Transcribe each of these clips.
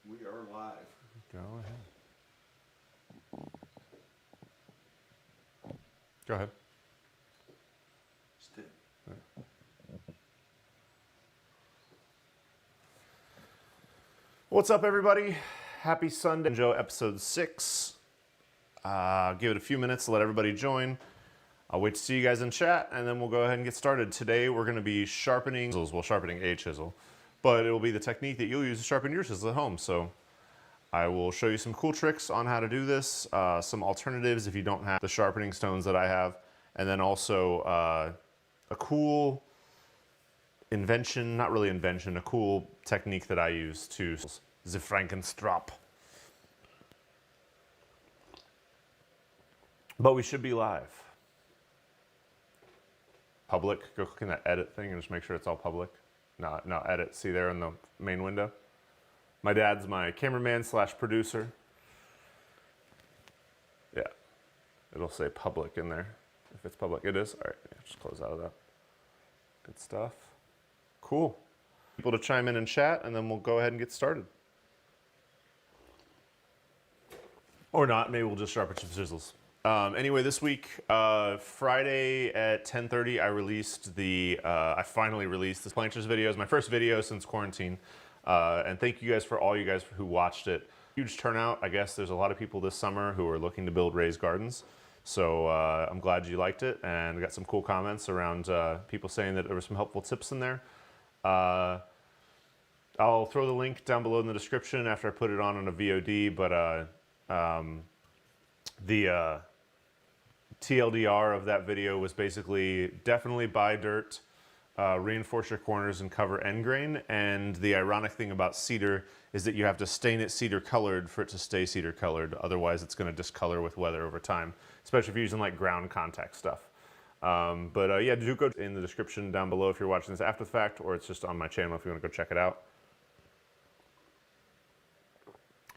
We are live. Go ahead. Go ahead. Stick. What's up, everybody? Happy Sunday. Joe, episode 6. Give it a few minutes to let everybody join. I'll wait to see you guys in chat, and then we'll go ahead and get started. Today, we're going to be sharpening chisels. Well, sharpening a chisel, but it will be the technique that you'll use to sharpen your chisel at home. So I will show you some cool tricks on how to do this, some alternatives if you don't have the sharpening stones that I have, and then also a cool invention, not really invention, a cool technique that I use to the Frankenstraup. But we should be live. Public, go click in that edit thing and just make sure it's all public. No, edit, see there in the main window? My dad's my cameraman / producer. Yeah, it'll say public in there. If it's public, it is. All right, yeah, just close out of that. Good stuff. Cool. People to chime in and chat, and then we'll go ahead and get started. Or not, maybe we'll just sharpen some chisels. Anyway, this week, Friday at 10:30, I finally released this planchers video. It's my first video since quarantine. And thank you guys for all you guys who watched it. Huge turnout. I guess there's a lot of people this summer who are looking to build raised gardens. So I'm glad you liked it, and got some cool comments around people saying that there were some helpful tips in there. I'll throw the link down below in the description after I put it on a VOD, but the TLDR of that video was basically definitely buy dirt, reinforce your corners and cover end grain. And the ironic thing about cedar is that you have to stain it cedar colored for it to stay cedar colored. Otherwise it's going to discolor with weather over time, especially if you're using like ground contact stuff. Yeah, do go in the description down below if you're watching this after the fact, or it's just on my channel if you want to go check it out.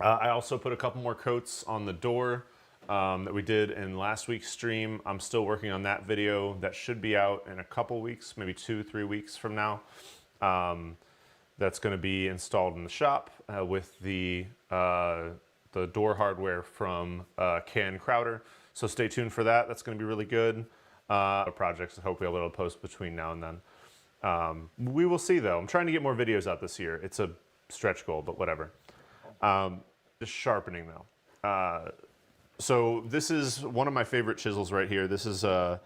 I also put a couple more coats on the door that we did in last week's stream. I'm still working on that video. That should be out in a couple weeks, maybe 2-3 weeks from now. That's going to be installed in the shop with the door hardware from Can Crowder. So stay tuned for that. That's going to be really good. Projects that hopefully I'll be able to post between now and then. We will see though. I'm trying to get more videos out this year. It's a stretch goal, but whatever. Just sharpening though. So this is one of my favorite chisels right here. This is a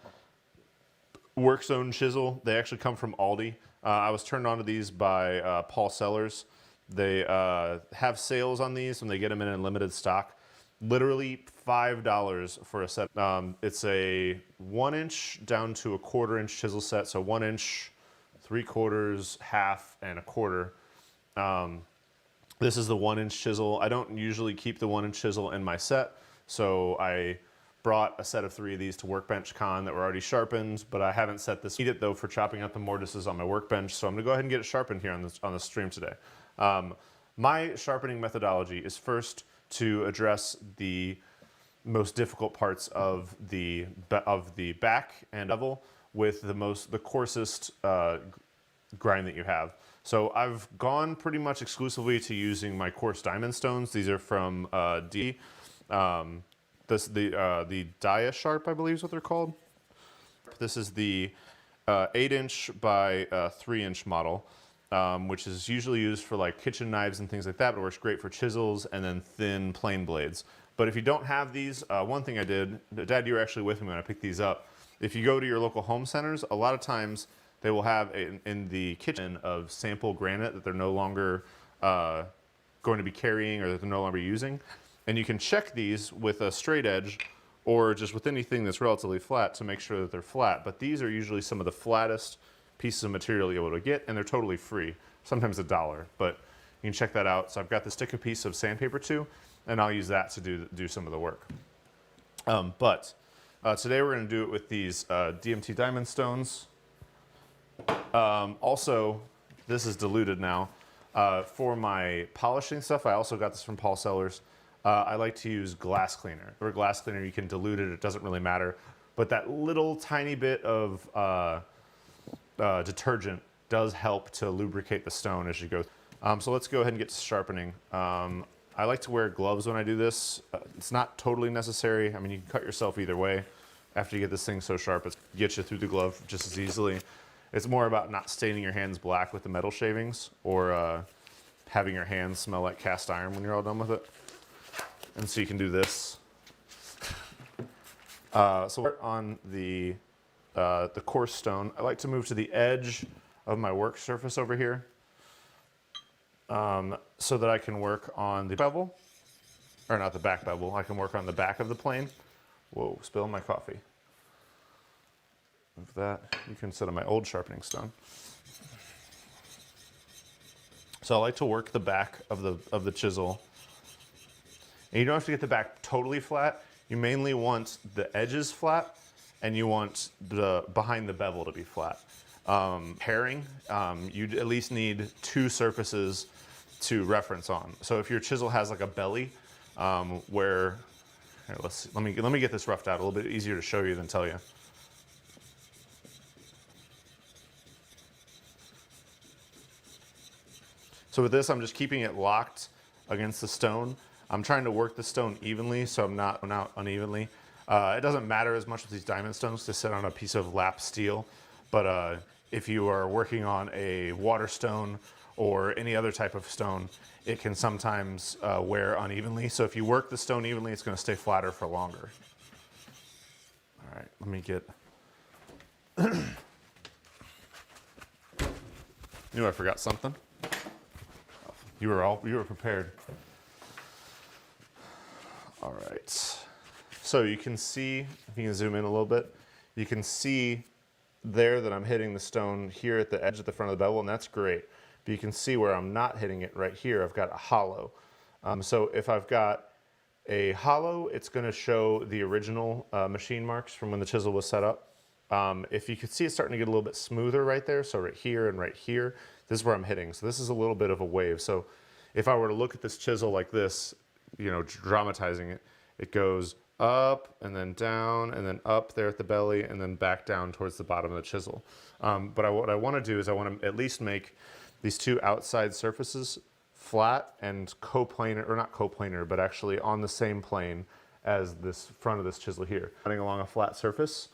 Works Own chisel. They actually come from Aldi. I was turned on to these by Paul Sellers. They have sales on these when they get them in limited stock. Literally $5 for a set. It's a 1-inch down to a 1/4 inch chisel set. So 1 inch, 3/4, half, and a 1/4. This is the 1-inch chisel. I don't usually keep the 1-inch chisel in my set. So I brought a set of 3 of these to Workbench Con that were already sharpened, but I haven't set this. I need it though for chopping out the mortises on my workbench. So I'm gonna go ahead and get it sharpened here on the stream today. My sharpening methodology is first to address the most difficult parts of the back and level with the coarsest grind that you have. So I've gone pretty much exclusively to using my coarse diamond stones. These are from the Dia Sharp, I believe is what they're called. This is the 8-inch by 3-inch model, which is usually used for like kitchen knives and things like that, but it works great for chisels and then thin plane blades. But if you don't have these, one thing I did, Dad, you were actually with me when I picked these up. If you go to your local home centers, a lot of times they will have in the kitchen of sample granite that they're no longer going to be carrying or that they're no longer using. And you can check these with a straight edge or just with anything that's relatively flat to make sure that they're flat. But these are usually some of the flattest pieces of material you're able to get, and they're totally free, sometimes $1, but you can check that out. So I've got this stick a piece of sandpaper too, and I'll use that to do some of the work. Today we're going to do it with these DMT diamond stones. Also, this is diluted now. For my polishing stuff, I also got this from Paul Sellers. I like to use glass cleaner. Or glass cleaner, you can dilute it, it doesn't really matter. But that little tiny bit of detergent does help to lubricate the stone as you go. So let's go ahead and get to sharpening. I like to wear gloves when I do this. It's not totally necessary. I mean, you can cut yourself either way. After you get this thing so sharp, it gets you through the glove just as easily. It's more about not staining your hands black with the metal shavings, or having your hands smell like cast iron when you're all done with it. And so you can do this. So we're on the coarse stone. I like to move to the edge of my work surface over here, so that I can work on the bevel, or not the back bevel. I can work on the back of the plane. Whoa, spilling my coffee. Move that. You can sit on my old sharpening stone. So I like to work the back of the chisel. And you don't have to get the back totally flat. You mainly want the edges flat, and you want the behind the bevel to be flat. Pairing, you at least need two surfaces to reference on. So if your chisel has like a belly, where, here, let me get this roughed out. A little bit easier to show you than tell you. So with this, I'm just keeping it locked against the stone. I'm trying to work the stone evenly, so I'm not unevenly. It doesn't matter as much with these diamond stones to sit on a piece of lap steel, but if you are working on a water stone or any other type of stone, it can sometimes wear unevenly. So if you work the stone evenly, it's going to stay flatter for longer. All right, let me get... Knew I forgot something. You were prepared. All right. So you can see, if you can zoom in a little bit, you can see there that I'm hitting the stone here at the edge at the front of the bevel, and that's great. But you can see where I'm not hitting it right here. I've got a hollow. So if I've got a hollow, it's going to show the original machine marks from when the chisel was set up. If you could see, it's starting to get a little bit smoother right there. So right here and right here, this is where I'm hitting. So this is a little bit of a wave. So if I were to look at this chisel like this, you know, dramatizing it, it goes up and then down and then up there at the belly and then back down towards the bottom of the chisel. But what I want to do is I want to at least make these two outside surfaces flat and coplanar, or not coplanar, but actually on the same plane as this front of this chisel here. Running along a flat surface,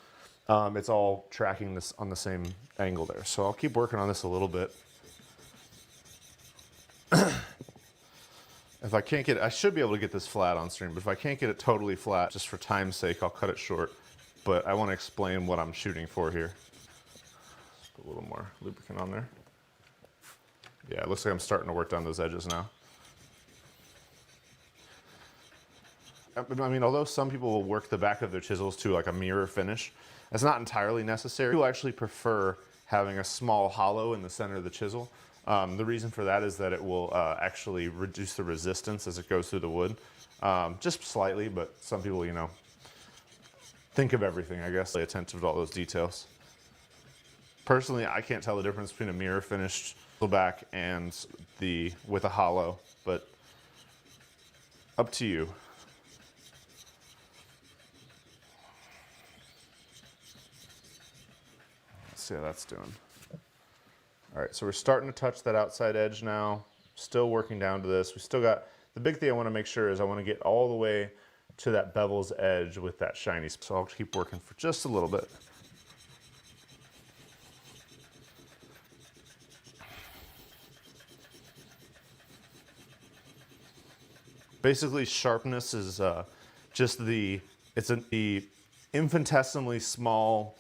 it's all tracking this on the same angle there. So I'll keep working on this a little bit. If I can't get it, I should be able to get this flat on stream, but if I can't get it totally flat, just for time's sake, I'll cut it short. But I want to explain what I'm shooting for here. Just put a little more lubricant on there. Yeah, it looks like I'm starting to work down those edges now. I mean, although some people will work the back of their chisels to like a mirror finish, that's not entirely necessary. People actually prefer having a small hollow in the center of the chisel. The reason for that is that it will actually reduce the resistance as it goes through the wood. Just slightly, but some people, you know, think of everything, I guess. Pay attentive to all those details. Personally, I can't tell the difference between a mirror finished back and with a hollow, but up to you. Let's see how that's doing. All right, so we're starting to touch that outside edge now. Still working down to this. We still got, the big thing I want to make sure is I want to get all the way to that bevel's edge with that shiny. So I'll keep working for just a little bit. Basically, sharpness is just the infinitesimally small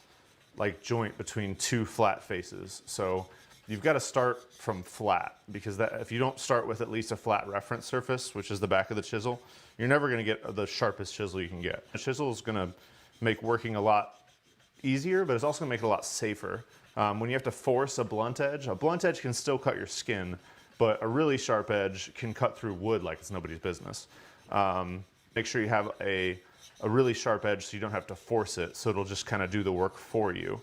like joint between two flat faces. So you've got to start from flat, because if you don't start with at least a flat reference surface, which is the back of the chisel, you're never going to get the sharpest chisel you can get. The chisel is going to make working a lot easier, but it's also going to make it a lot safer. When you have to force a blunt edge can still cut your skin, but a really sharp edge can cut through wood like it's nobody's business. Make sure you have a really sharp edge so you don't have to force it, so it'll just kind of do the work for you.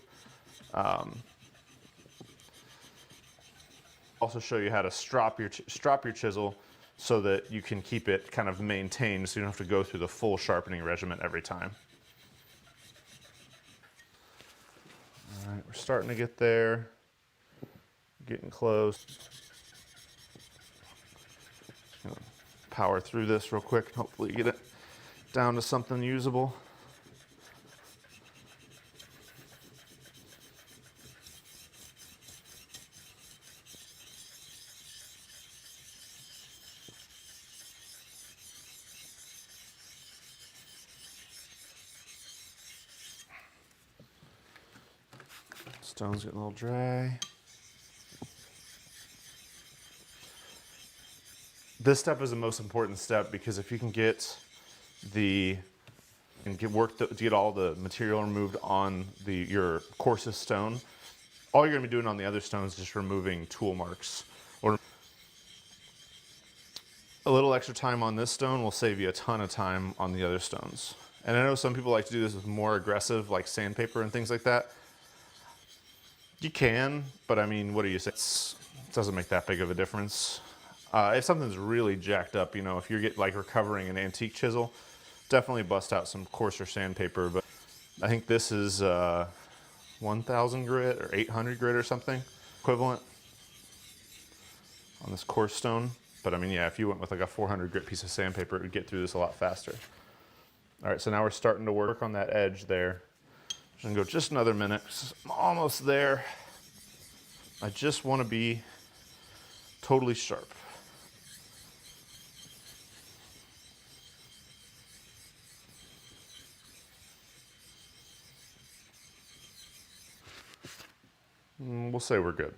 Also show you how to strop your chisel so that you can keep it kind of maintained, so you don't have to go through the full sharpening regimen every time. All right, we're starting to get there, getting close. power through this real quick and hopefully get it down to something usable. Stone's getting a little dry. This step is the most important step because if you can get get all the material removed on your coarsest stone, all you're going to be doing on the other stones is just removing tool marks. Or a little extra time on this stone will save you a ton of time on the other stones. And I know some people like to do this with more aggressive, like sandpaper and things like that. You can, but I mean, what do you say? It doesn't make that big of a difference. If something's really jacked up, you know, if you're recovering an antique chisel, definitely bust out some coarser sandpaper. But I think this is 1,000 grit or 800 grit or something equivalent on this coarse stone. But I mean, yeah, if you went with like a 400 grit piece of sandpaper, it would get through this a lot faster. All right, so now we're starting to work on that edge there. I'm gonna go just another minute. I'm almost there. I just want to be totally sharp. We'll say we're good.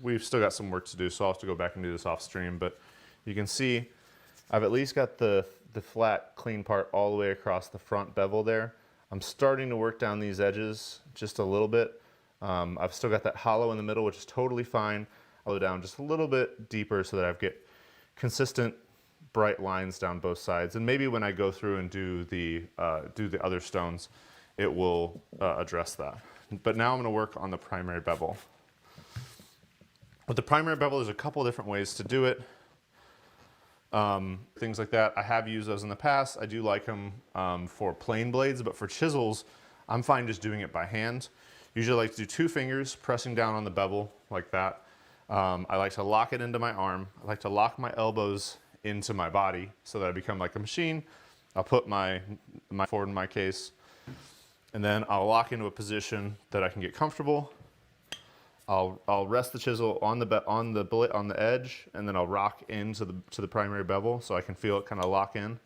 We've still got some work to do, so I'll have to go back and do this off stream, but you can see I've at least got the flat, clean part all the way across the front bevel there. I'm starting to work down these edges just a little bit. I've still got that hollow in the middle, which is totally fine. I'll go down just a little bit deeper so that I get consistent, bright lines down both sides. And maybe when I go through and do the other stones, it will address that. But now I'm going to work on the primary bevel. With the primary bevel, there's a couple different ways to do it. Things like that. I have used those in the past. I do like them for plain blades, but for chisels, I'm fine just doing it by hand. Usually I like to do 2 fingers, pressing down on the bevel like that. I like to lock it into my arm. I like to lock my elbows into my body so that I become like a machine. I'll put my forward in my case, and then I'll lock into a position that I can get comfortable. I'll rest the chisel on the edge, and then I'll rock into the primary bevel so I can feel it kind of lock in.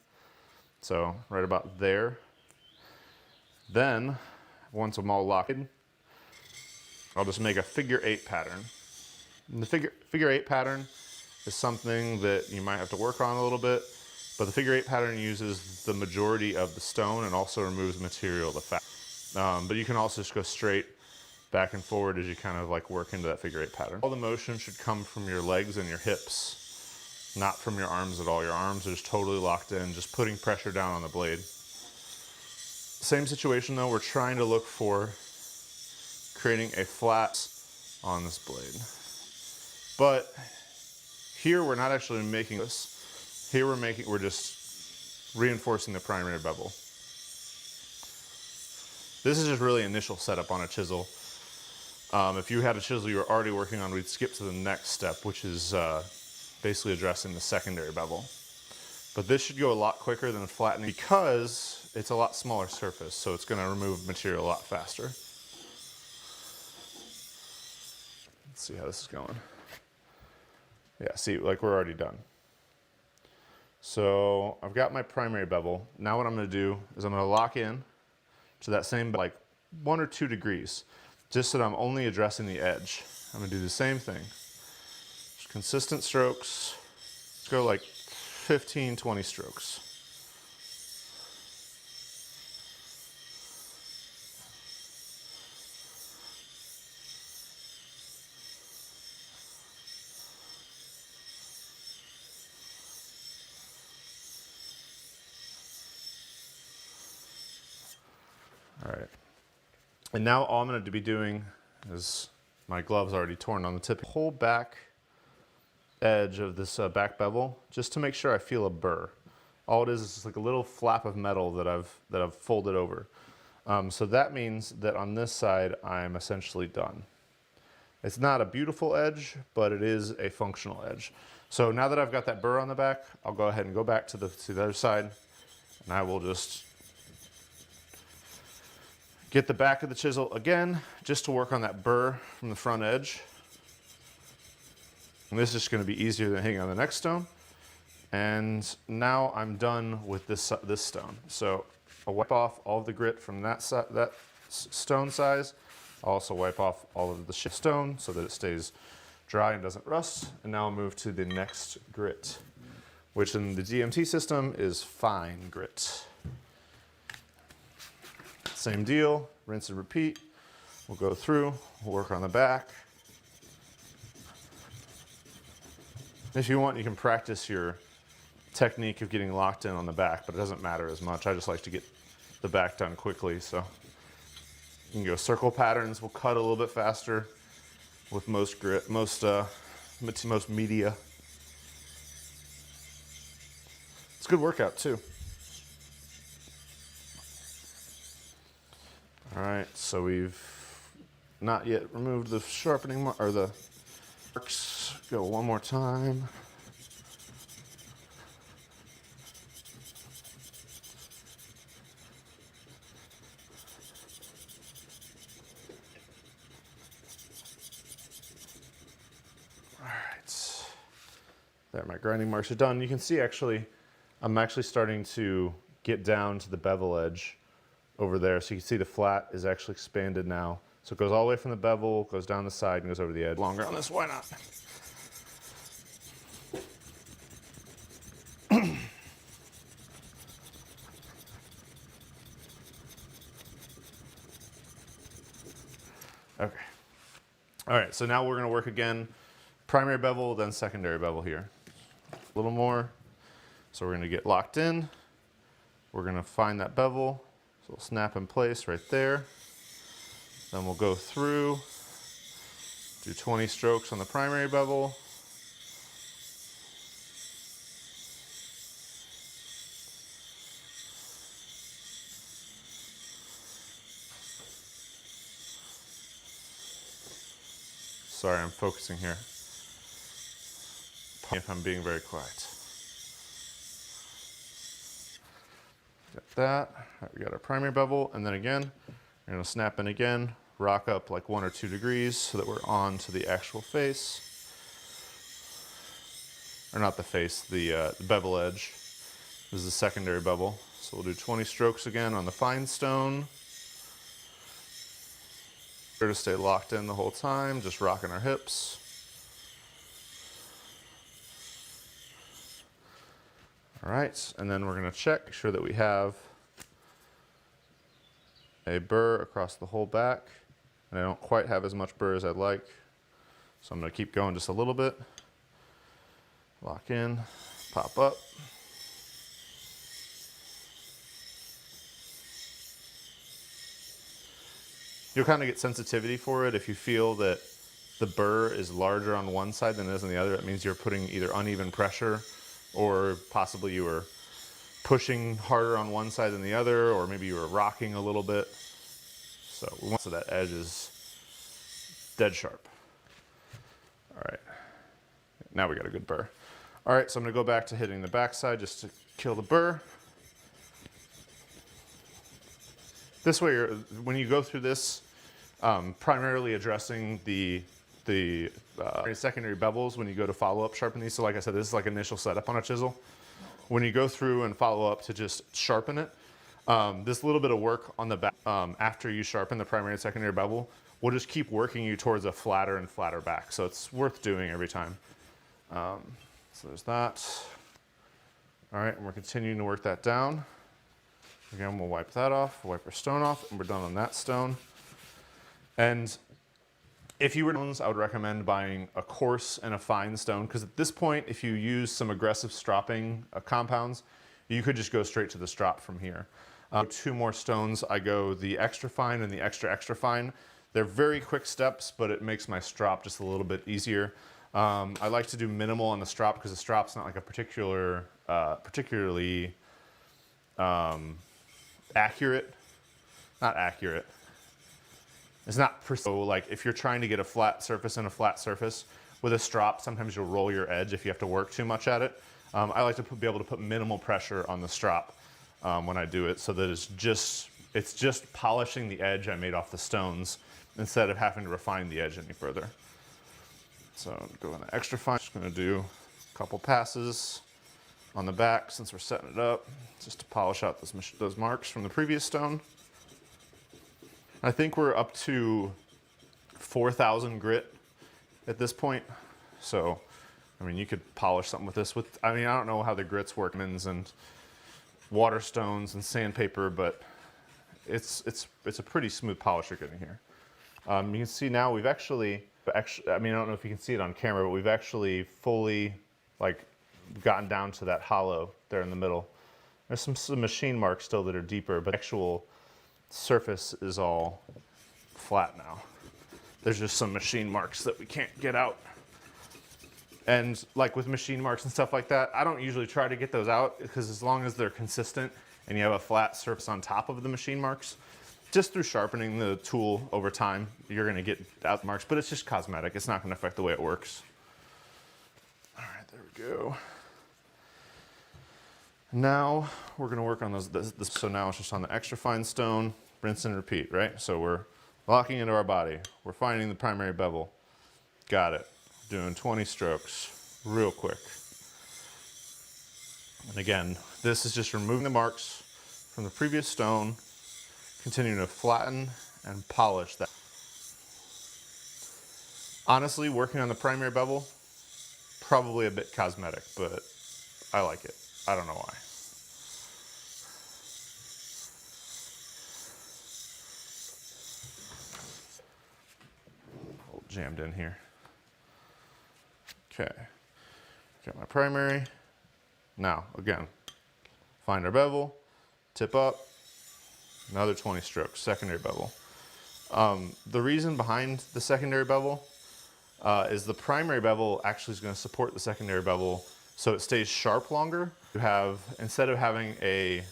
So right about there. Then once I'm all locked in, I'll just make a figure 8 pattern. And the figure 8 pattern is something that you might have to work on a little bit, but the figure 8 pattern uses the majority of the stone and also removes material the fast. But you can also just go straight back and forward as you kind of like work into that figure 8 pattern. All the motion should come from your legs and your hips, not from your arms at all. Your arms are just totally locked in, just putting pressure down on the blade. Same situation though, we're trying to look for creating a flat on this blade. But here we're not actually making this. Here we're just reinforcing the primary bevel. This is just really initial setup on a chisel. If you had a chisel you were already working on, we'd skip to the next step, which is basically addressing the secondary bevel. But this should go a lot quicker than flattening because it's a lot smaller surface, so it's going to remove material a lot faster. Let's see how this is going. Yeah, see, like we're already done. So I've got my primary bevel. Now what I'm going to do is I'm going to lock in to that same like 1 or 2 degrees, just so that I'm only addressing the edge. I'm going to do the same thing. Just consistent strokes. Let's go like 15, 20 strokes. All right. And now all I'm going to be doing is, my glove's already torn on the tip, whole back edge of this back bevel, just to make sure I feel a burr. All it is just like a little flap of metal that I've folded over. So that means that on this side I'm essentially done. It's not a beautiful edge, but it is a functional edge. So now that I've got that burr on the back, I'll go ahead and go back to the other side, and I will just get the back of the chisel again, just to work on that burr from the front edge. And this is just going to be easier than hitting on the next stone. And now I'm done with this stone. So I'll wipe off all of the grit from that stone size. I'll also wipe off all of the stone so that it stays dry and doesn't rust. And now I'll move to the next grit, which in the DMT system is fine grit. Same deal, rinse and repeat. We'll go through, we'll work on the back. If you want, you can practice your technique of getting locked in on the back, but it doesn't matter as much. I just like to get the back done quickly. So you can go circle patterns. We'll cut a little bit faster with most grit, most media. It's a good workout too. All right, so we've not yet removed the sharpening or the marks. Go one more time. All right, there, my grinding marks are done. You can see actually, I'm actually starting to get down to the bevel edge over there. So you can see the flat is actually expanded now. So it goes all the way from the bevel, goes down the side, and goes over the edge. Longer on this, why not? Okay. All right, so now we're gonna work again, primary bevel, then secondary bevel here. A little more. So we're gonna get locked in. We're gonna find that bevel. So we'll snap in place right there. Then we'll go through, do 20 strokes on the primary bevel. Sorry, I'm focusing here. If I'm being very quiet. Got that. All right, we got our primary bevel, and then again, we're gonna snap in again, rock up like 1 or 2 degrees so that we're on to the actual face. Or not the face, the bevel edge. This is the secondary bevel. So we'll do 20 strokes again on the fine stone. We're to stay locked in the whole time, just rocking our hips. All right, and then we're gonna check, make sure that we have a burr across the whole back. And I don't quite have as much burr as I'd like. So I'm gonna keep going just a little bit. Lock in, pop up. You'll kind of get sensitivity for it if you feel that the burr is larger on one side than it is on the other. That means you're putting either uneven pressure or possibly you were pushing harder on one side than the other, or maybe you were rocking a little bit. So we want so that edge is dead sharp. All right, now we got a good burr. All right, so I'm gonna go back to hitting the back side just to kill the burr. This way, when you go through this, primarily addressing the secondary bevels when you go to follow up sharpen these. So like I said, this is like initial setup on a chisel. When you go through and follow up to just sharpen it, this little bit of work on the back after you sharpen the primary and secondary bevel will just keep working you towards a flatter and flatter back. So it's worth doing every time. So there's that. All right, and we're continuing to work that down. Again, we'll wipe that off, wipe our stone off, and we're done on that stone. And if you were stones, I would recommend buying a coarse and a fine stone, because at this point, if you use some aggressive stropping compounds, you could just go straight to the strop from here. 2 more stones, I go the extra fine and the extra extra fine. They're very quick steps, but it makes my strop just a little bit easier. I like to do minimal on the strop because the strop's not like a particularly accurate. Not accurate. It's not precise. So like if you're trying to get a flat surface and a flat surface, with a strop, sometimes you'll roll your edge if you have to work too much at it. I like to be able to put minimal pressure on the strop when I do it, so that it's just polishing the edge I made off the stones instead of having to refine the edge any further. So go in the extra fine. Just gonna do a couple passes on the back since we're setting it up, just to polish out those marks from the previous stone. I think we're up to 4,000 grit at this point. So, I mean, you could polish something with this. I mean, I don't know how the grits work, and water stones and sandpaper, but it's a pretty smooth polish you're getting here. You can see now we've actually, I mean, I don't know if you can see it on camera, but we've actually fully like gotten down to that hollow there in the middle. There's some machine marks still that are deeper, but the actual surface is all flat now. There's just some machine marks that we can't get out. And like with machine marks and stuff like that, I don't usually try to get those out, because as long as they're consistent and you have a flat surface on top of the machine marks, just through sharpening the tool over time, you're gonna get out the marks, but it's just cosmetic. It's not gonna affect the way it works. All right, there we go. Now we're gonna work on those. So now it's just on the extra fine stone, rinse and repeat, right? So we're locking into our body. We're finding the primary bevel. Got it. Doing 20 strokes real quick. And again, this is just removing the marks from the previous stone, continuing to flatten and polish that. Honestly, working on the primary bevel, probably a bit cosmetic, but I like it. I don't know why. Jammed in here. Okay, got my primary. Now, again, find our bevel, tip up, another 20 strokes, secondary bevel. The reason behind the secondary bevel is the primary bevel actually is going to support the secondary bevel so it stays sharp longer. You have, instead of having a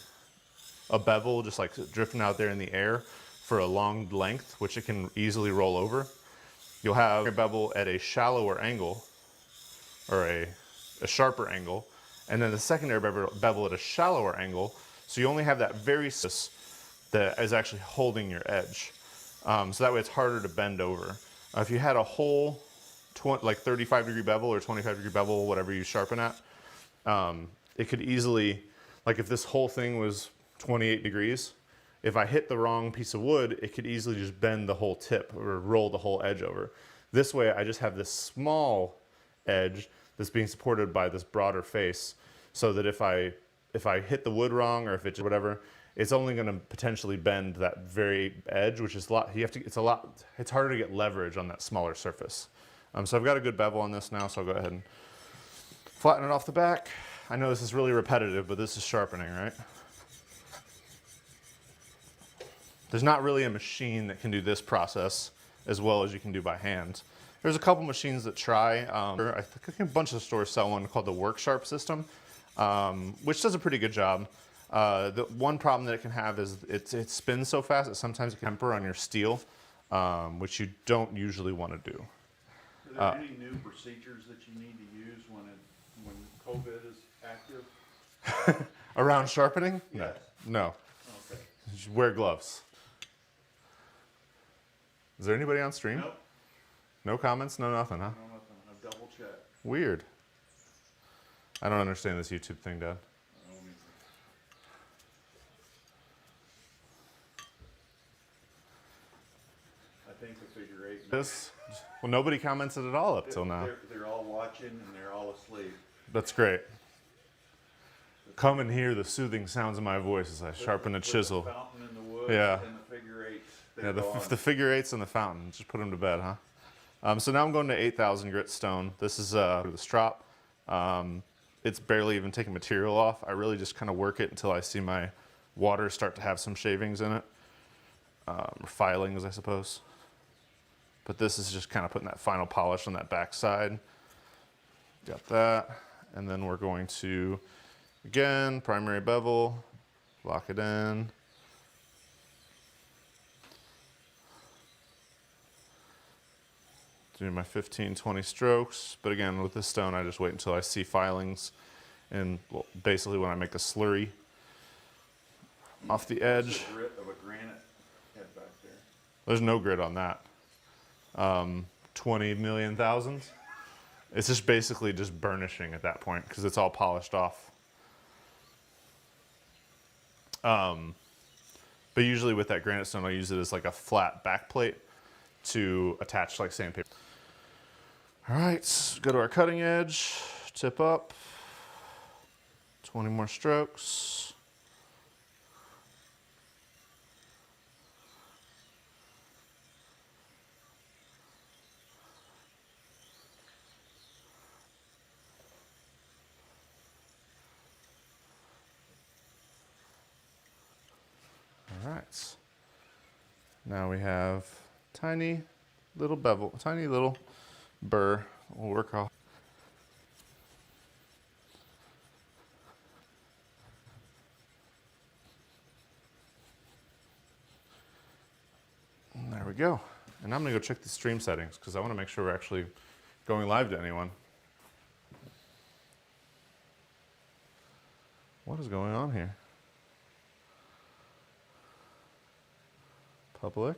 bevel just like drifting out there in the air for a long length, which it can easily roll over, you'll have a bevel at a shallower angle, or a sharper angle, and then the secondary bevel at a shallower angle, so you only have that very that is actually holding your edge. So that way it's harder to bend over. If you had a whole like 35-degree bevel or 25-degree bevel, whatever you sharpen at, it could easily, like if this whole thing was 28 degrees, if I hit the wrong piece of wood, it could easily just bend the whole tip or roll the whole edge over. This way I just have this small edge that's being supported by this broader face, so that if I hit the wood wrong, or if it's whatever, it's only going to potentially bend that very edge, which is it's harder to get leverage on that smaller surface. So I've got a good bevel on this now, so I'll go ahead and flatten it off the back. I know this is really repetitive, but this is sharpening, right? There's not really a machine that can do this process as well as you can do by hand. There's a couple machines that try. I think a bunch of stores sell one called the Work system, which does a pretty good job. The one problem that it can have is it spins so fast that sometimes it can temper on your steel, which you don't usually want to do. Are there any new procedures that you need to use when COVID is active? Around sharpening? Yes. No. Okay. Just wear gloves. Is there anybody on stream? Nope. No comments, no nothing, huh? No, nothing. I've double checked. Weird. I don't understand this YouTube thing, Dad. I think the figure eight. Well, nobody commented at all up till now. They're all watching and they're all asleep. That's great. Come and hear the soothing sounds of my voice as I sharpen a chisel. The fountain in the wood, Yeah. And the figure eights. Yeah, the figure eights and the fountain. Just put them to bed, huh? So now I'm going to 8,000 grit stone. This is the strop. It's barely even taking material off. I really just kind of work it until I see my water start to have some shavings in it. Or filings, I suppose. But this is just kind of putting that final polish on that back side. Got that. And then we're going to, again, primary bevel, lock it in. do my 15, 20 strokes. But again, with this stone, I just wait until I see filings. And well, basically when I make a slurry off the edge. What's the grit of a granite head back there? There's no grit on that. 20 million thousands. It's just basically just burnishing at that point because it's all polished off. But usually with that granite stone, I'll use it as like a flat back plate to attach like sandpaper. All right, go to our cutting edge, tip up, 20 more strokes. All right, now we have tiny little bevel, tiny little burr. We'll work off. And there we go. And I'm gonna go check the stream settings because I wanna make sure we're actually going live to anyone. What is going on here? Public.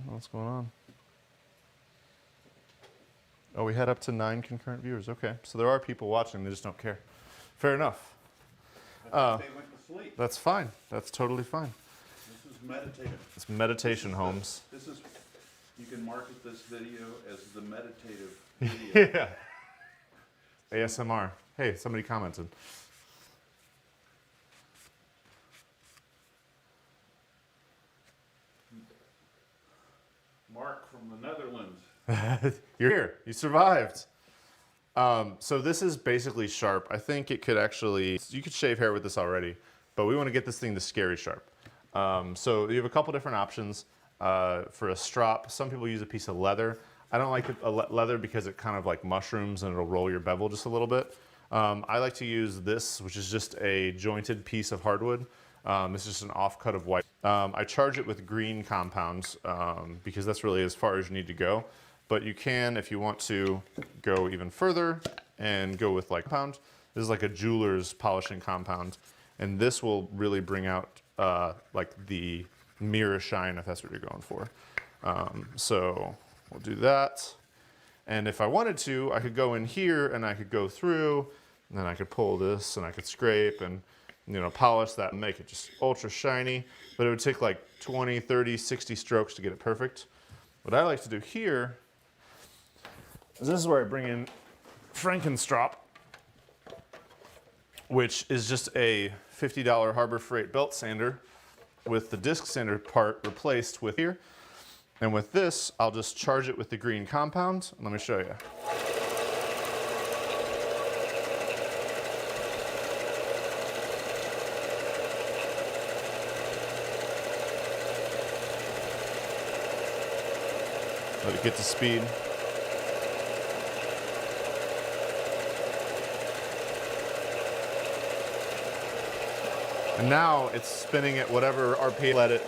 What's going on? Oh, we had up to 9 concurrent viewers. Okay, so there are people watching, they just don't care. Fair enough. I think they went to sleep. That's fine. That's totally fine. This is meditative. It's meditation, Holmes. This is, you can market this video as the meditative video. Yeah. ASMR. Hey, somebody commented. Mark from the Netherlands. You're here. You survived. So this is basically sharp. I think it could actually, you could shave hair with this already, but we want to get this thing to scary sharp. So you have a couple different options for a strop. Some people use a piece of leather. I don't like leather because it kind of like mushrooms and it'll roll your bevel just a little bit. I like to use this, which is just a jointed piece of hardwood. This is just an offcut of white. I charge it with green compounds because that's really as far as you need to go. But you can, if you want to, go even further and go with like compound. This is like a jeweler's polishing compound. And this will really bring out like the mirror shine if that's what you're going for. So we'll do that. And if I wanted to, I could go in here and I could go through, and then I could pull this and I could scrape and, you know, polish that and make it just ultra shiny. But it would take like 20, 30, 60 strokes to get it perfect. What I like to do here is this is where I bring in Frankenstraup, which is just a $50 Harbor Freight belt sander with the disc sander part replaced with here. And with this, I'll just charge it with the green compound. Let me show you. Let it get to speed. And now it's spinning at whatever RPM.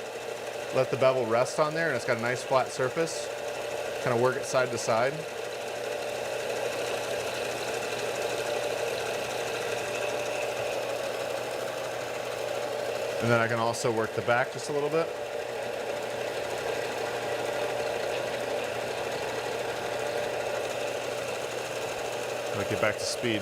Let the bevel rest on there, and it's got a nice flat surface. Kind of work it side to side. And then I can also work the back just a little bit. Let it get back to speed.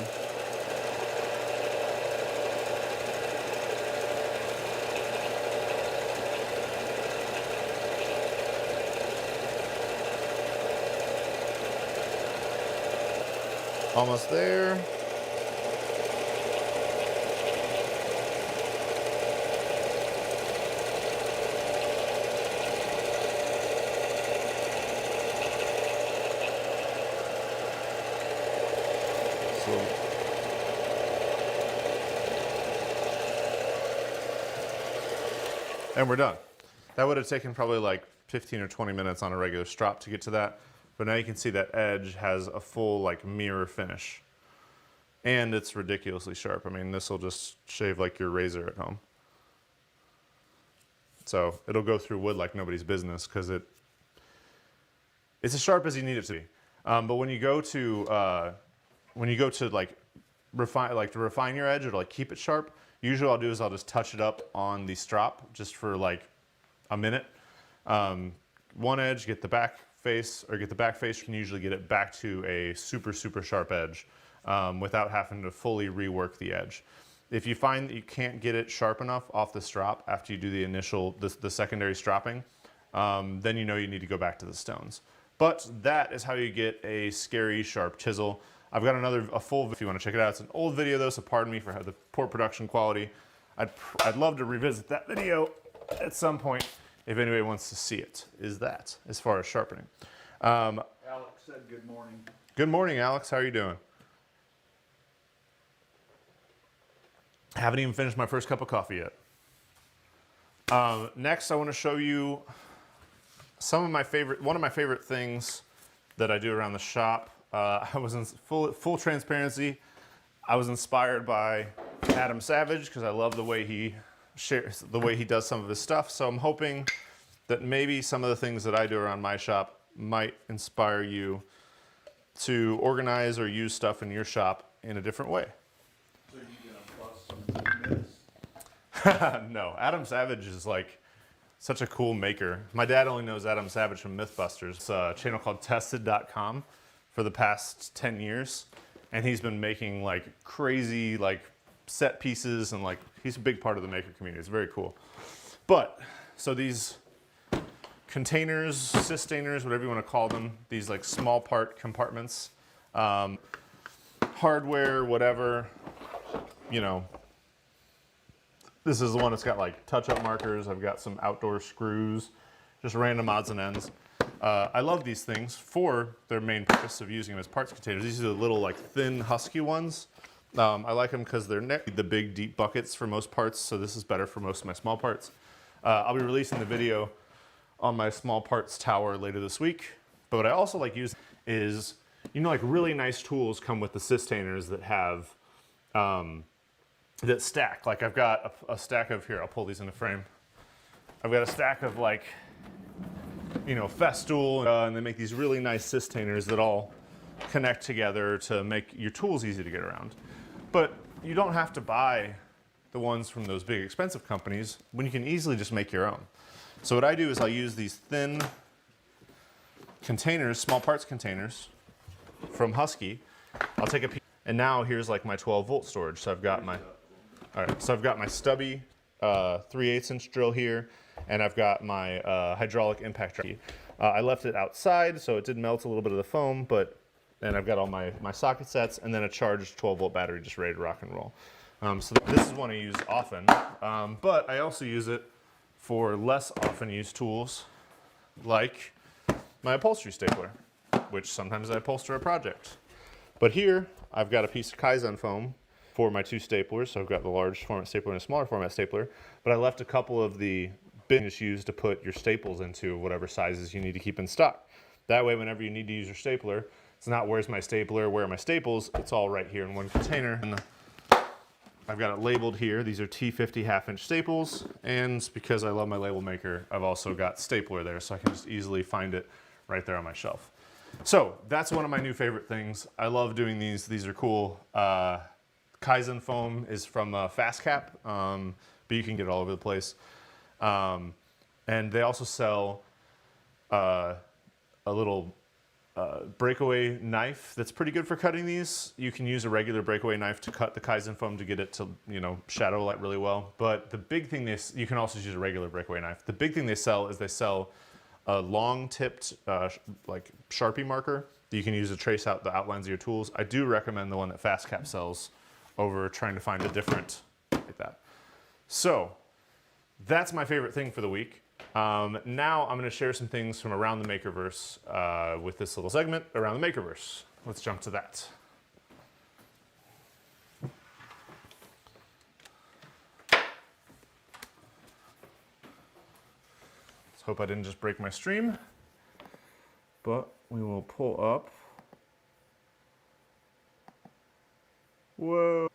Almost there. So, and we're done. That would have taken probably like 15 or 20 minutes on a regular strop to get to that. But now you can see that edge has a full like mirror finish. and it's ridiculously sharp. I mean, this will just shave like your razor at home. So it'll go through wood like nobody's business because it's as sharp as you need it to be. But when you go to like refine your edge or to like keep it sharp, usually what I'll do is I'll just touch it up on the strop just for like a minute. One edge, get the back face, you can usually get it back to a super, super sharp edge without having to fully rework the edge. If you find that you can't get it sharp enough off the strop after you do the secondary stropping, then you know you need to go back to the stones. But that is how you get a scary sharp chisel. I've got a full, if you want to check it out. It's an old video though, so pardon me for the poor production quality. I'd love to revisit that video at some point if anybody wants to see it, as far as sharpening. Alex said good morning. Good morning, Alex. How are you doing? Haven't even finished my first cup of coffee yet. Next, I want to show you one of my favorite things that I do around the shop. I was in full transparency. I was inspired by Adam Savage because I love the way he does some of his stuff. So I'm hoping that maybe some of the things that I do around my shop might inspire you to organize or use stuff in your shop in a different way. So you gonna bust some myths? No, Adam Savage is like such a cool maker. My dad only knows Adam Savage from Mythbusters. It's a channel called tested.com for the past 10 years. And he's been making like crazy like set pieces and like he's a big part of the maker community. It's very cool. But so these containers, sustainers, whatever you want to call them, these like small part compartments, hardware, whatever, you know. This is the one that's got like touch-up markers. I've got some outdoor screws, just random odds and ends. I love these things for their main purpose of using them as parts containers. These are the little like thin husky ones. I like them because they're the big deep buckets for most parts, so this is better for most of my small parts. I'll be releasing the video on my small parts tower later this week. But what I also like using is, you know, like really nice tools come with the sustainers that have that stack. Like I've got a stack of, here, I'll pull these in the frame. I've got a stack of like, you know, Festool, and they make these really nice sustainers that all connect together to make your tools easy to get around. But you don't have to buy the ones from those big expensive companies when you can easily just make your own. So what I do is I'll use these thin containers, small parts containers from Husky. I'll take a piece, and now here's like my 12-volt storage. So I've got my, all right, so I've got my stubby 3/8" drill here, and I've got my hydraulic impact drill. I left it outside, so it did melt a little bit of the foam, and I've got all my socket sets, and then a charged 12-volt battery just ready to rock and roll. So this is one I use often, but I also use it for less often used tools, like my upholstery stapler, which sometimes I upholster a project. But here, I've got a piece of Kaizen foam for my two staplers. So I've got the large format stapler and a smaller format stapler, but I left a couple of the bins used to put your staples into whatever sizes you need to keep in stock. That way, whenever you need to use your stapler, it's not where's my stapler, where are my staples, it's all right here in one container. And I've got it labeled here. These are T50 half-inch staples, and because I love my label maker, I've also got stapler there, so I can just easily find it right there on my shelf. So that's one of my new favorite things. I love doing these. These are cool. Kaizen foam is from FastCap, but you can get it all over the place. And they also sell a little breakaway knife that's pretty good for cutting these. You can use a regular breakaway knife to cut the Kaizen foam to get it to, you know, shadow light really well. But the big thing you can also use a regular breakaway knife. The big thing they sell is they sell a long-tipped like Sharpie marker that you can use to trace out the outlines of your tools. I do recommend the one that FastCap sells over trying to find a different like that. So that's my favorite thing for the week. Now I'm going to share some things from around the Makerverse with this little segment, Around the Makerverse. Let's jump to that. Let's hope I didn't just break my stream, but we will pull up Whoa.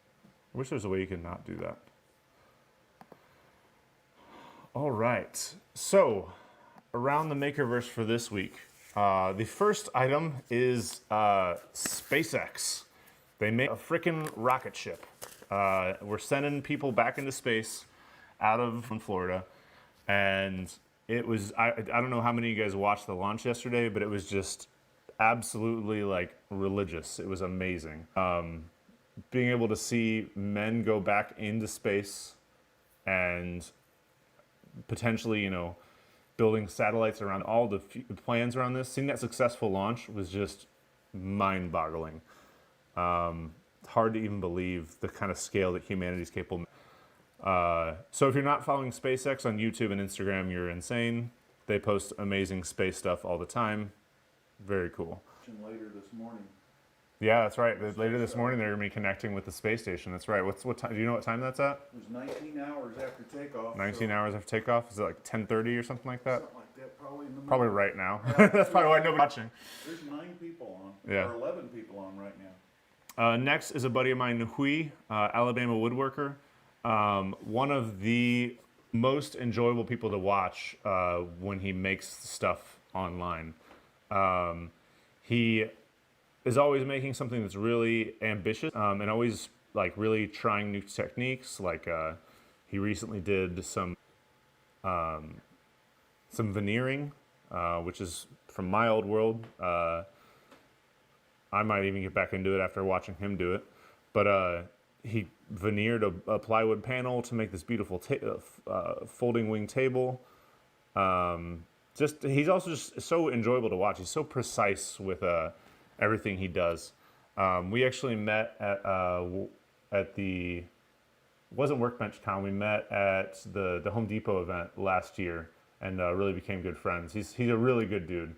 I wish there was a way you could not do that. All right. So, around the Makerverse for this week, the first item is SpaceX. They made a freaking rocket ship. We're sending people back into space out of Florida, and it was, I don't know how many of you guys watched the launch yesterday, but it was just absolutely like religious. It was amazing. Being able to see men go back into space and potentially, you know, building satellites around all the plans around this, seeing that successful launch was just mind-boggling. Hard to even believe the kind of scale that humanity is capable. So if you're not following SpaceX on YouTube and Instagram, you're insane. They post amazing space stuff all the time. Very cool. Later this morning. Yeah, that's right. Later this morning, they're going to be connecting with the space station. That's right. What time? Do you know what time that's at? It was 19 hours after takeoff. 19 hours after takeoff? Is it like 10:30 or something like that? Something like that, probably in the Probably middle. right now. That's probably why nobody's watching. There's 9 people on, Yeah. or 11 people on right now. Next is a buddy of mine, Hui, Alabama woodworker. One of the most enjoyable people to watch when he makes stuff online. He is always making something that's really ambitious and always like really trying new techniques. Like he recently did some veneering, which is from my old world. I might even get back into it after watching him do it. But he veneered a plywood panel to make this beautiful folding wing table. He's also just so enjoyable to watch. He's so precise with everything he does. We actually met at the, it wasn't Workbench Con, we met at the Home Depot event last year and really became good friends. He's a really good dude.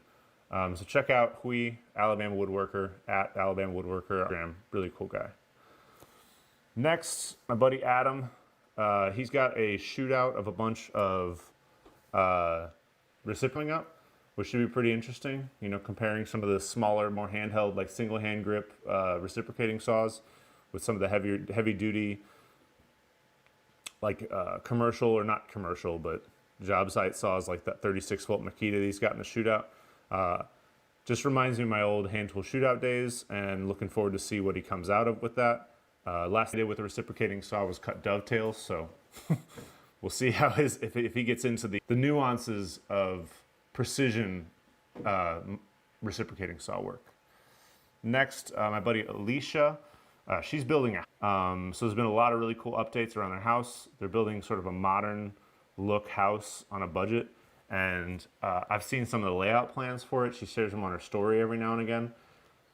So check out Hui, Alabama Woodworker, at Alabama Woodworker. Really cool guy. Next, my buddy Adam. He's got a shootout of a bunch of reciprocating up, which should be pretty interesting. You know, comparing some of the smaller, more handheld, like single hand grip reciprocating saws with some of the heavy duty, like commercial or not commercial, but job site saws like that 36-volt Makita that he's got in the shootout. Just reminds me of my old hand tool shootout days, and looking forward to see what he comes out of with that. Last I did with the reciprocating saw was cut dovetails, so we'll see how if he gets into the nuances of precision reciprocating saw work. Next, my buddy Alicia, she's building so there's been a lot of really cool updates around their house. They're building sort of a modern look house on a budget, and I've seen some of the layout plans for it. She shares them on her story every now and again,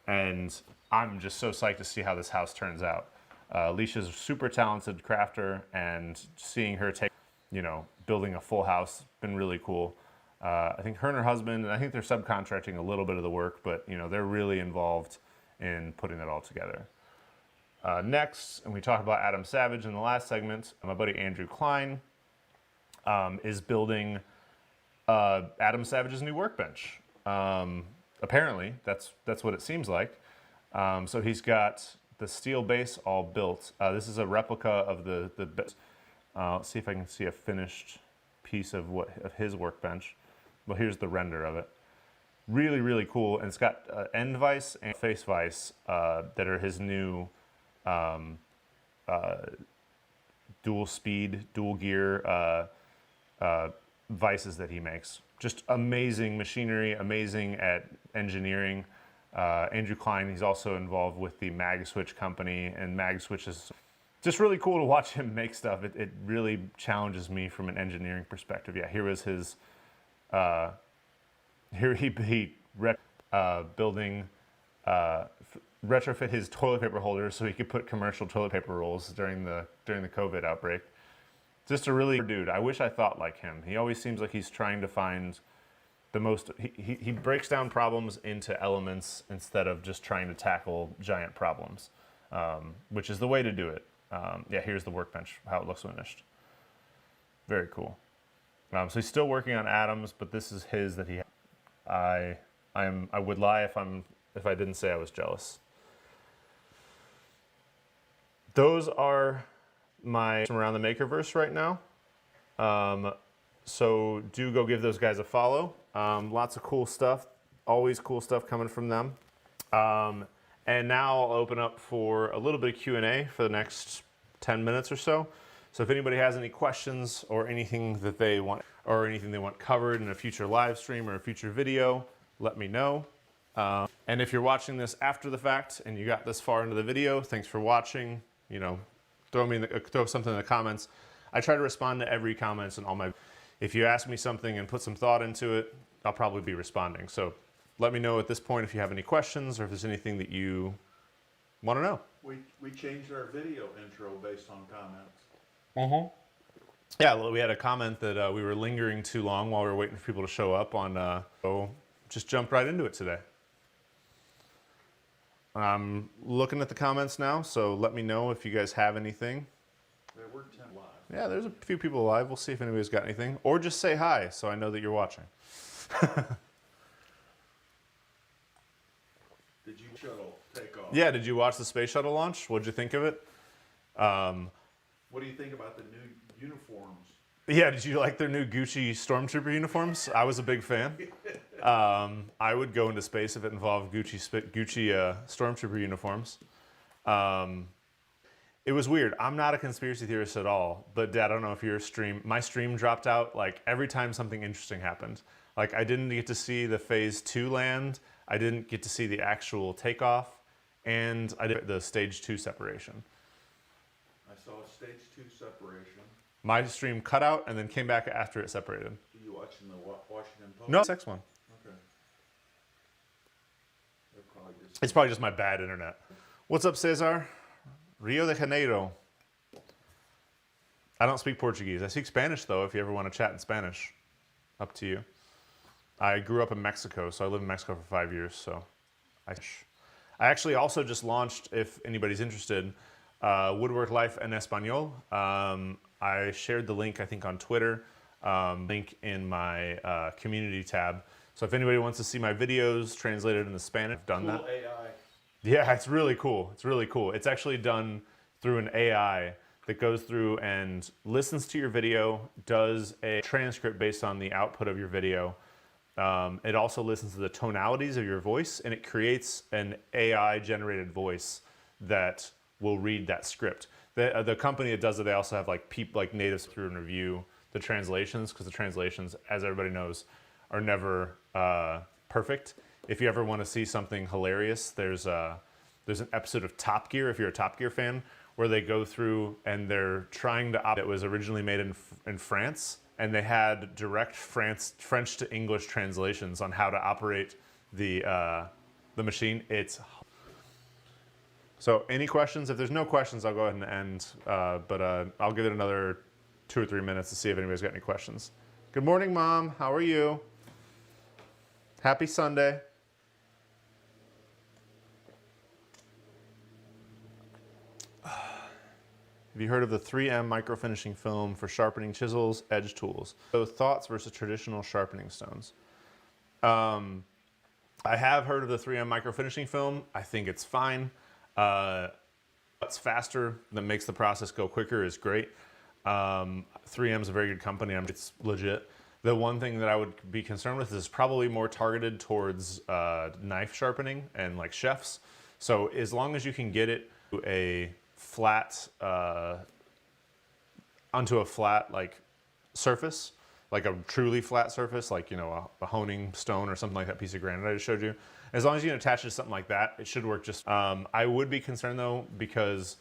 and I'm just so psyched to see how this house turns out. Alicia's a super talented crafter, and seeing her take, you know, building a full house, been really cool. I think her and her husband, and I think they're subcontracting a little bit of the work, but you know, they're really involved in putting it all together. Next, and we talked about Adam Savage in the last segment, my buddy Andrew Klein is building Adam Savage's new workbench. Apparently, that's what it seems like. So he's got the steel base all built. This is a replica of the let's see if I can see a finished piece of his workbench. Well, here's the render of it. Really, really cool. And it's got end vise and face vise that are his new dual speed, dual gear vices that he makes. Just amazing machinery, amazing at engineering. Andrew Klein, he's also involved with the MagSwitch company, and MagSwitch is just really cool to watch him make stuff. It really challenges me from an engineering perspective. Yeah, here was his, here he building, retrofit his toilet paper holder so he could put commercial toilet paper rolls during the COVID outbreak. Just a really dude. I wish I thought like him. He always seems like he's trying to find the most, he breaks down problems into elements instead of just trying to tackle giant problems, which is the way to do it. Yeah, here's the workbench, how it looks finished. Very cool. So he's still working on Adam's, but this is his that he. I would lie if I didn't say I was jealous. those are my from around the Makerverse right now. So do go give those guys a follow. Lots of cool stuff, always cool stuff coming from them. And now I'll open up for a little bit of Q&A for the next 10 minutes or so. So if anybody has any questions or anything that they want, or anything they want covered in a future live stream or a future video, let me know. And if you're watching this after the fact and you got this far into the video, thanks for watching. You know, throw something in the comments. I try to respond to every comment and all my. If you ask me something and put some thought into it, I'll probably be responding. So let me know at this point if you have any questions or if there's anything that you want to know. We changed our video intro based on comments. Yeah, well, we had a comment that we were lingering too long while we were waiting for people to show up on. So just jump right into it today. I'm looking at the comments now, so let me know if you guys have anything. Yeah, we're 10 live. Yeah, there's a few people live. We'll see if anybody's got anything. Or just say hi so I know that you're watching. Did you shuttle take off? Yeah, did you watch the space shuttle launch? What'd you think of it? What do you think about the new uniforms? Yeah, did you like their new Gucci Stormtrooper uniforms? I was a big fan. I would go into space if it involved Gucci Stormtrooper uniforms. It was weird. I'm not a conspiracy theorist at all, but Dad, I don't know if my stream dropped out like every time something interesting happened. Like I didn't get to see the phase 2 land. I didn't get to see the actual takeoff, and I did the stage 2 separation. I saw a stage 2 separation. My stream cut out and then came back after it separated. Are you watching the Washington Post? No, sex one. Okay. It's probably just my bad internet. What's up, Cesar? Rio de Janeiro. I don't speak Portuguese. I speak Spanish, though, if you ever want to chat in Spanish. Up to you. I grew up in Mexico, so I lived in Mexico for 5 years, so I actually also just launched, if anybody's interested, Wood.Work.LIFE en Español. I shared the link, I think, on Twitter, link in my community tab. So if anybody wants to see my videos translated into Spanish, I've done that. AI. Yeah, it's really cool. It's really cool. It's actually done through an AI that goes through and listens to your video, does a transcript based on the output of your video. It also listens to the tonalities of your voice, and it creates an AI-generated voice that will read that script. The company that does it, they also have like natives through and review the translations, because the translations, as everybody knows, are never perfect. If you ever want to see something hilarious, there's an episode of Top Gear, if you're a Top Gear fan, where they go through and they're trying to operate. It was originally made in France, and they had direct French to English translations on how to operate the machine. So any questions? If there's no questions, I'll go ahead and end, but I'll give it another 2 or 3 minutes to see if anybody's got any questions. Good morning, Mom. How are you? Happy Sunday. Have you heard of the 3M microfinishing film for sharpening chisels, edge tools? So thoughts versus traditional sharpening stones. I have heard of the 3M microfinishing film. I think it's fine. It's faster, that makes the process go quicker is great. 3M is a very good company. It's legit. The one thing that I would be concerned with is probably more targeted towards knife sharpening and like chefs. So as long as you can get it to a flat, onto a flat like surface, like a truly flat surface, like, you know, a honing stone or something like that piece of granite I just showed you. As long as you can attach it to something like that, it should work just. I would be concerned though, because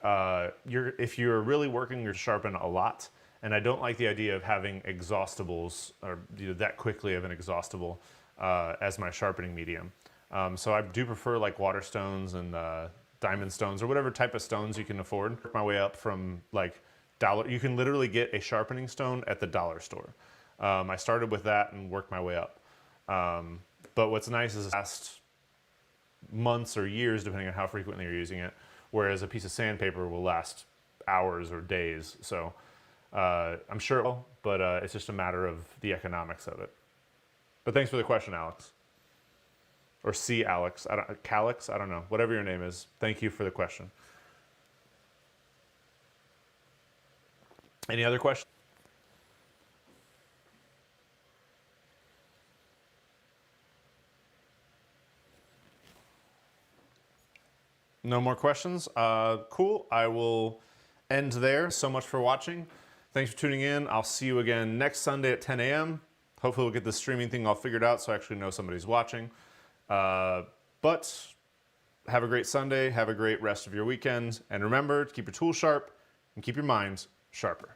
if you're really working to sharpen a lot, and I don't like the idea of having exhaustibles or that quickly of an exhaustible as my sharpening medium. So I do prefer like water stones and diamond stones or whatever type of stones you can afford. Work my way up from like dollar. You can literally get a sharpening stone at the dollar store. I started with that and worked my way up. But what's nice is last months or years, depending on how frequently you're using it, whereas a piece of sandpaper will last hours or days. So I'm sure it will, but it's just a matter of the economics of it. But thanks for the question, Alex. Or C. Alex, Calix, I don't know, whatever your name is. Thank you for the question. Any other questions? No more questions? Cool. I will end there. So much for watching. Thanks for tuning in. I'll see you again next Sunday at 10 a.m. Hopefully we'll get the streaming thing all figured out so I actually know somebody's watching. But have a great Sunday. Have a great rest of your weekend. And remember to keep your tools sharp and keep your mind sharper.